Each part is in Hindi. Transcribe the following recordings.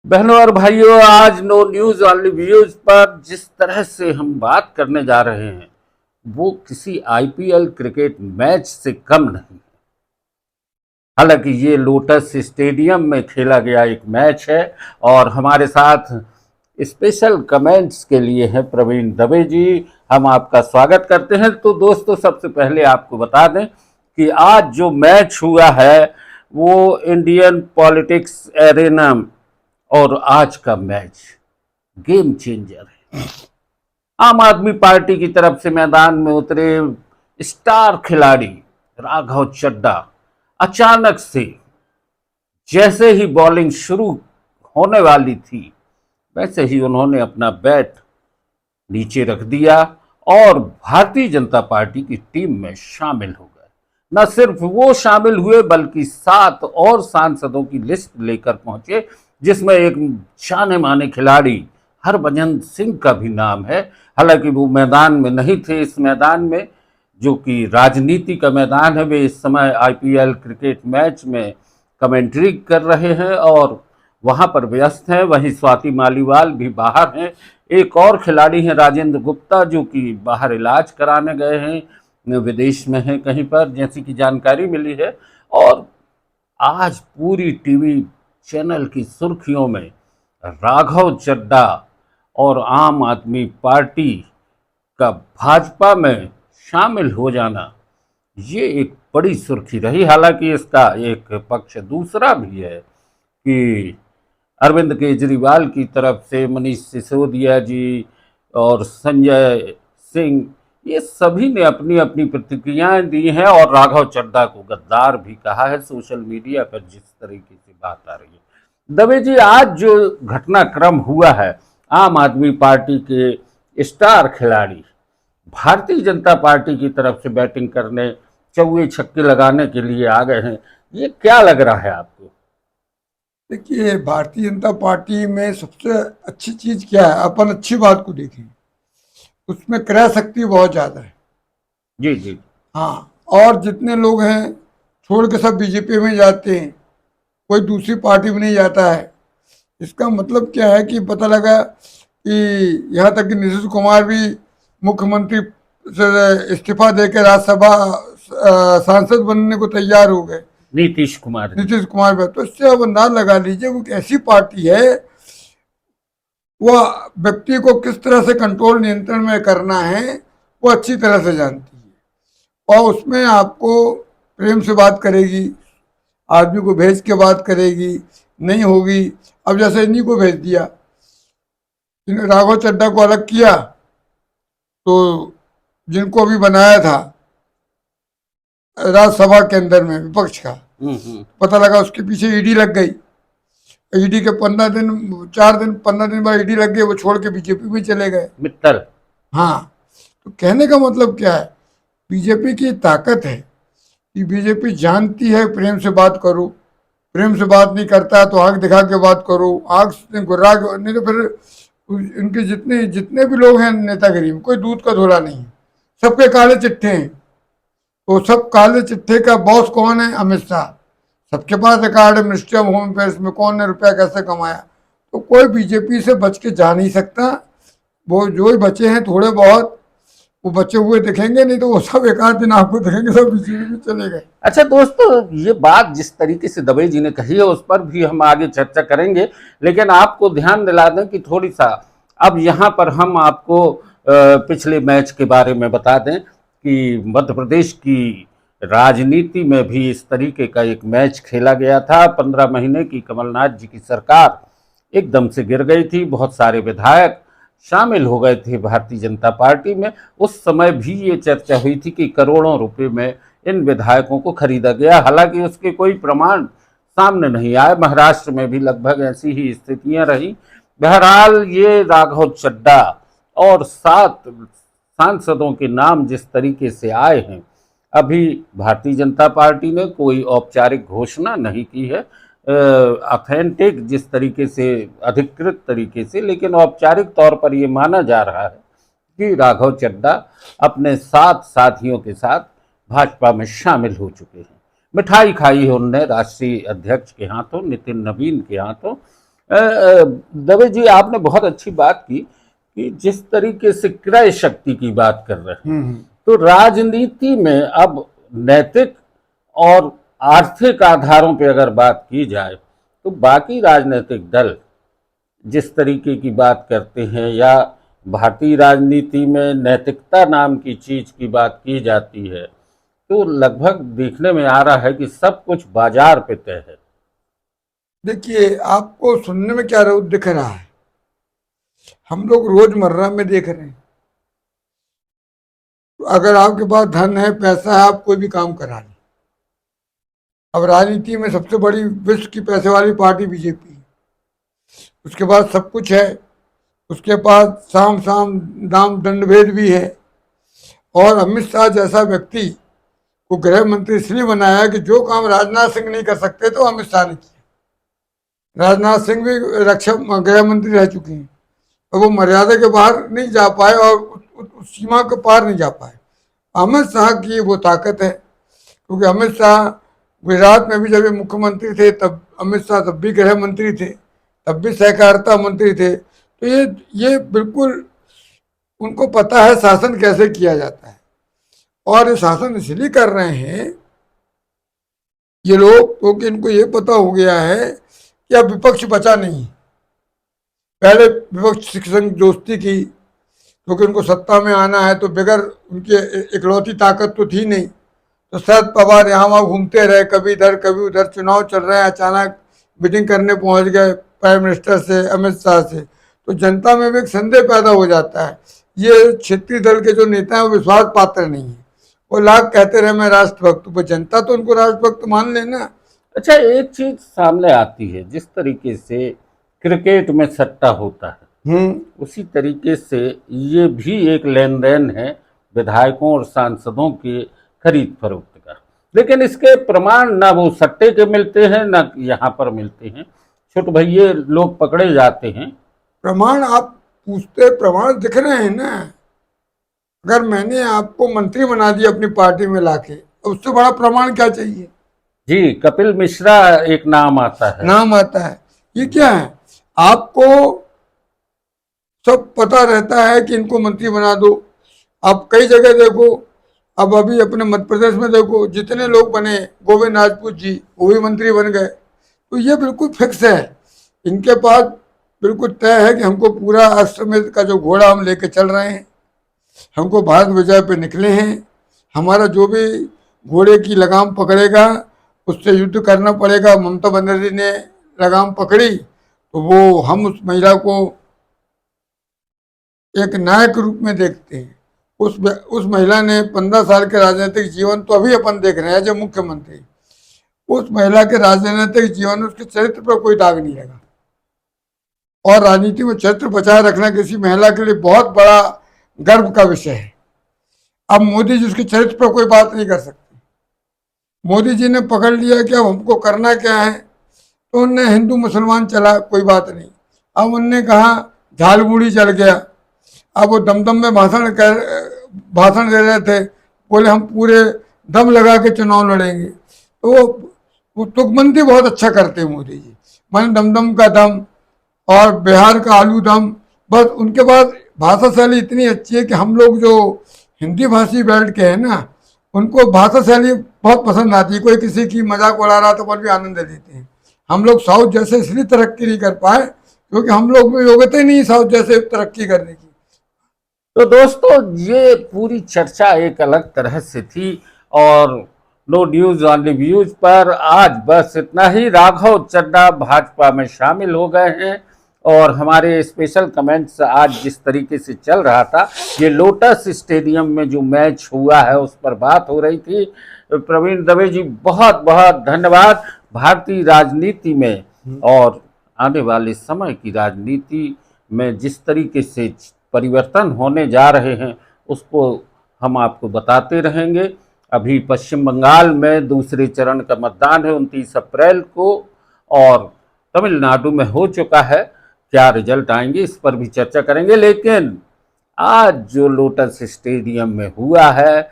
बहनों और भाइयों, आज नो न्यूज ओनली व्यूज पर जिस तरह से हम बात करने जा रहे हैं वो किसी आईपीएल क्रिकेट मैच से कम नहीं। हालांकि ये लोटस स्टेडियम में खेला गया एक मैच है और हमारे साथ स्पेशल कमेंट्स के लिए हैं प्रवीण दवे जी। हम आपका स्वागत करते हैं। तो दोस्तों, सबसे पहले आपको बता दें कि आज जो मैच हुआ है वो इंडियन पॉलिटिक्स एरेना और आज का मैच गेम चेंजर है। आम आदमी पार्टी की तरफ से मैदान में उतरे स्टार खिलाड़ी राघव चड्ढा अचानक से जैसे ही बॉलिंग शुरू होने वाली थी वैसे ही उन्होंने अपना बैट नीचे रख दिया और भारतीय जनता पार्टी की टीम में शामिल हो गए। न सिर्फ वो शामिल हुए बल्कि 7 और सांसदों की लिस्ट लेकर पहुंचे, जिसमें एक जाने माने खिलाड़ी हरभजन सिंह का भी नाम है। हालांकि वो मैदान में नहीं थे। इस मैदान में, जो कि राजनीति का मैदान है, वे इस समय आईपीएल क्रिकेट मैच में कमेंट्री कर रहे हैं और वहां पर व्यस्त हैं। वहीं स्वाति मालीवाल भी बाहर हैं। एक और खिलाड़ी हैं राजेंद्र गुप्ता, जो कि बाहर इलाज कराने गए हैं, विदेश में हैं कहीं पर, जैसी कि जानकारी मिली है। और आज पूरी टीवी चैनल की सुर्खियों में राघव चड्ढा और आम आदमी पार्टी का भाजपा में शामिल हो जाना, ये एक बड़ी सुर्खी रही। हालांकि इसका एक पक्ष दूसरा भी है कि अरविंद केजरीवाल की तरफ से मनीष सिसोदिया जी और संजय सिंह, ये सभी ने अपनी अपनी प्रतिक्रियाएं दी हैं और राघव चड्ढा को गद्दार भी कहा है सोशल मीडिया पर, जिस तरीके से बात आ रही है। दवे जी, आज जो घटनाक्रम हुआ है, आम आदमी पार्टी के स्टार खिलाड़ी भारतीय जनता पार्टी की तरफ से बैटिंग करने, चौके छक्के लगाने के लिए आ गए हैं, ये क्या लग रहा है आपको? देखिए, भारतीय जनता पार्टी में सबसे अच्छी चीज क्या है, अपन अच्छी बात को देखें, उसमें क्रय शक्ति बहुत ज्यादा है। जी जी। हाँ, और जितने लोग हैं छोड़ के सब बीजेपी में जाते हैं, कोई दूसरी पार्टी में नहीं जाता है। इसका मतलब क्या है कि पता लगा कि यहाँ तक कि नीतीश कुमार भी मुख्यमंत्री से इस्तीफा देकर राज्यसभा सांसद बनने को तैयार हो गए। नीतीश कुमार जी। नीतीश कुमार पे तो इससे अब ना लगा लीजिए, वो एक ऐसी पार्टी है, वह व्यक्ति को किस तरह से कंट्रोल नियंत्रण में करना है वो अच्छी तरह से जानती है। और उसमें आपको प्रेम से बात करेगी, आदमी को भेज के बात करेगी, नहीं होगी। अब जैसे इन्हीं को भेज दिया, राघव चड्ढा को अलग किया, तो जिनको अभी बनाया था राज्यसभा के अंदर में विपक्ष का, पता लगा उसके पीछे ईडी लग गई। ईडी के 15 दिन 4 दिन 15 दिन बाद ईडी लग गई, वो छोड़ के बीजेपी में चले गए मित्तर। हाँ, तो कहने का मतलब क्या है, बीजेपी की ताकत है कि बीजेपी जानती है प्रेम से बात करो, प्रेम से बात नहीं करता है तो आंख दिखा के बात करो, आंख से गुर्रा, नहीं तो फिर इनके जितने जितने भी लोग हैं नेतागिरी में, कोई दूध का धोला नहीं, सबके काले चिट्ठे हैं। तो सब काले चिट्ठे का बॉस कौन है? अमित शाह। सबके पास रिकॉर्ड है, मिनिस्ट्री ऑफ होम अफेयर्स में कौन ने रुपया कैसे कमाया। तो कोई बीजेपी से बच के जा नहीं सकता। वो जो ही बचे हैं थोड़े बहुत, वो बचे हुए दिखेंगे, नहीं तो वो सब एक आध दिन आपको दिखेंगे सब बीजेपी में चले गए। अच्छा दोस्तों, ये बात जिस तरीके से दवे जी ने कही है उस पर भी हम आगे चर्चा करेंगे, लेकिन आपको ध्यान दिला दें कि थोड़ी सा अब यहाँ पर हम आपको पिछले मैच के बारे में बता दें कि मध्य प्रदेश की राजनीति में भी इस तरीके का एक मैच खेला गया था। 15 महीने की कमलनाथ जी की सरकार एकदम से गिर गई थी। बहुत सारे विधायक शामिल हो गए थे भारतीय जनता पार्टी में। उस समय भी ये चर्चा हुई थी कि करोड़ों रुपए में इन विधायकों को खरीदा गया। हालांकि उसके कोई प्रमाण सामने नहीं आए। महाराष्ट्र में भी लगभग ऐसी ही स्थितियां रही। बहरहाल, ये राघव चड्ढा और 7 सांसदों के नाम जिस तरीके से आए हैं, अभी भारतीय जनता पार्टी ने कोई औपचारिक घोषणा नहीं की है, ऑथेंटिक जिस तरीके से, अधिकृत तरीके से, लेकिन औपचारिक तौर पर ये माना जा रहा है कि राघव चड्ढा अपने 7 साथियों के साथ भाजपा में शामिल हो चुके हैं। मिठाई खाई है उनने राष्ट्रीय अध्यक्ष के हाथों, नितिन नवीन के हाथों। दवे जी, आपने बहुत अच्छी बात की कि जिस तरीके से क्रय शक्ति की बात कर रहे हैं, तो राजनीति में अब नैतिक और आर्थिक आधारों पर अगर बात की जाए तो बाकी राजनीतिक दल जिस तरीके की बात करते हैं, या भारतीय राजनीति में नैतिकता नाम की चीज की बात की जाती है, तो लगभग देखने में आ रहा है कि सब कुछ बाजार पे तय है। देखिए, आपको सुनने में क्या दिख रहा है, हम लोग रोजमर्रा में देख रहे हैं। अगर आपके पास धन है, पैसा है, आप कोई भी काम करा लें। अब राजनीति में सबसे बड़ी विश्व की पैसे वाली पार्टी बीजेपी है, उसके पास सब कुछ है, उसके पास साम साम दाम दंडभेद भी है। और अमित शाह जैसा व्यक्ति को गृह मंत्री इसलिए बनाया कि जो काम राजनाथ सिंह नहीं कर सकते तो अमित शाह ने किया। राजनाथ सिंह भी रक्षा गृह मंत्री रह चुके हैं, और वो मर्यादा के बाहर नहीं जा पाए और उस सीमा के पार नहीं जा पाए। अमित शाह की वो ताकत है, क्योंकि अमित शाह गुजरात में भी जब ये मुख्यमंत्री थे तब अमित शाह तब भी गृह मंत्री थे, तब भी सहकारिता मंत्री थे। तो ये बिल्कुल उनको पता है शासन कैसे किया जाता है। और ये शासन इसलिए कर रहे हैं ये लोग, क्योंकि इनको ये पता हो गया है कि अब विपक्ष बचा नहीं। पहले विपक्ष सिख संघ दोस्ती की, क्योंकि उनको सत्ता में आना है, तो बगैर उनके इकलौती ताकत तो थी नहीं। तो शरद पवार यहाँ वहाँ घूमते रहे, कभी इधर कभी उधर। चुनाव चल रहे हैं, अचानक मीटिंग करने पहुंच गए प्राइम मिनिस्टर से, अमित शाह से। तो जनता में भी एक संदेह पैदा हो जाता है, ये क्षेत्रीय दल के जो नेता हैं वो विश्वास पात्र नहीं है। वो लाख कहते रहे मैं राष्ट्रभक्त, पर जनता तो उनको राष्ट्रभक्त मान लेना। अच्छा, एक चीज सामने आती है, जिस तरीके से क्रिकेट में सट्टा होता है, उसी तरीके से ये भी एक लेन देन है विधायकों और सांसदों के खरीद फरोख्त का। लेकिन इसके प्रमाण ना वो सट्टे के मिलते हैं, ना यहाँ पर मिलते हैं। छोटे भैये लोग पकड़े जाते हैं। प्रमाण आप पूछते, प्रमाण दिख रहे हैं ना। अगर मैंने आपको मंत्री बना दिया अपनी पार्टी में लाके, उससे बड़ा प्रमाण क्या चाहिए। जी, कपिल मिश्रा एक नाम आता है, नाम आता है। ये क्या है, आपको सब पता रहता है कि इनको मंत्री बना दो। आप कई जगह देखो, अब अभी अपने मध्य प्रदेश में देखो, जितने लोग बने, गोविंद राजपूत जी वो भी मंत्री बन गए। तो ये बिल्कुल फिक्स है, इनके पास बिल्कुल तय है कि हमको पूरा अश्वमेध का जो घोड़ा हम लेके चल रहे हैं, हमको भारत विजय पे निकले हैं। हमारा जो भी घोड़े की लगाम पकड़ेगा उससे युद्ध करना पड़ेगा। ममता बनर्जी ने लगाम पकड़ी तो वो हम उस महिला को एक नायक रूप में देखते हैं। उस महिला ने 15 साल के राजनीतिक जीवन, तो अभी अपन देख रहे हैं जो मुख्यमंत्री, उस महिला के राजनीतिक जीवन में उसके चरित्र पर कोई दाग नहीं लगा। और राजनीति में चरित्र बचाए रखना किसी महिला के लिए बहुत बड़ा गर्व का विषय है। अब मोदी जी उसके चरित्र पर कोई बात नहीं कर सकते। मोदी जी ने पकड़ लिया कि अब हमको करना क्या है, तो उनने हिंदू मुसलमान चला, कोई बात नहीं। अब उनने कहा झालबूढ़ी चल गया। अब वो दमदम में भाषण दे रहे थे, बोले हम पूरे दम लगा के चुनाव लड़ेंगे। तो वो तुकबंदी बहुत अच्छा करते हैं मोदी जी। माने दमदम का दम और बिहार का आलू दम, बस उनके पास भाषा शैली इतनी अच्छी है कि हम लोग जो हिंदी भाषी बेल्ट के हैं ना, उनको भाषा शैली बहुत पसंद आती है। कोई किसी की मजाक उड़ा रहा तो पर भी आनंद लेते हैं। हम लोग साउथ जैसे इसलिए तरक्की नहीं कर पाए क्योंकि हम लोग में योग्यता ही नहीं साउथ जैसे तरक्की करने की। तो दोस्तों, ये पूरी चर्चा एक अलग तरह से थी, और नो न्यूज ऑनली व्यूज पर आज बस इतना ही। राघव चड्ढा भाजपा में शामिल हो गए हैं, और हमारे स्पेशल कमेंट्स आज जिस तरीके से चल रहा था, ये लोटस स्टेडियम में जो मैच हुआ है उस पर बात हो रही थी। प्रवीण दवे जी, बहुत बहुत धन्यवाद। भारतीय राजनीति में और आने वाले समय की राजनीति में जिस तरीके से परिवर्तन होने जा रहे हैं उसको हम आपको बताते रहेंगे। अभी पश्चिम बंगाल में दूसरे चरण का मतदान है 29 अप्रैल को, और तमिलनाडु में हो चुका है। क्या रिजल्ट आएंगे इस पर भी चर्चा करेंगे। लेकिन आज जो लोटस स्टेडियम में हुआ है,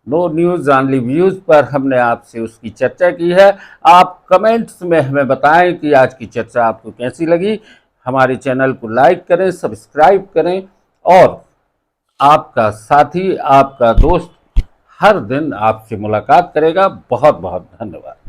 नो न्यूज़ ऑनली व्यूज़ पर हमने आपसे उसकी चर्चा की है। आप कमेंट्स में हमें बताएं कि आज की चर्चा आपको कैसी लगी। हमारे चैनल को लाइक करें, सब्सक्राइब करें और आपका साथी, आपका दोस्त हर दिन आपसे मुलाकात करेगा। बहुत बहुत धन्यवाद।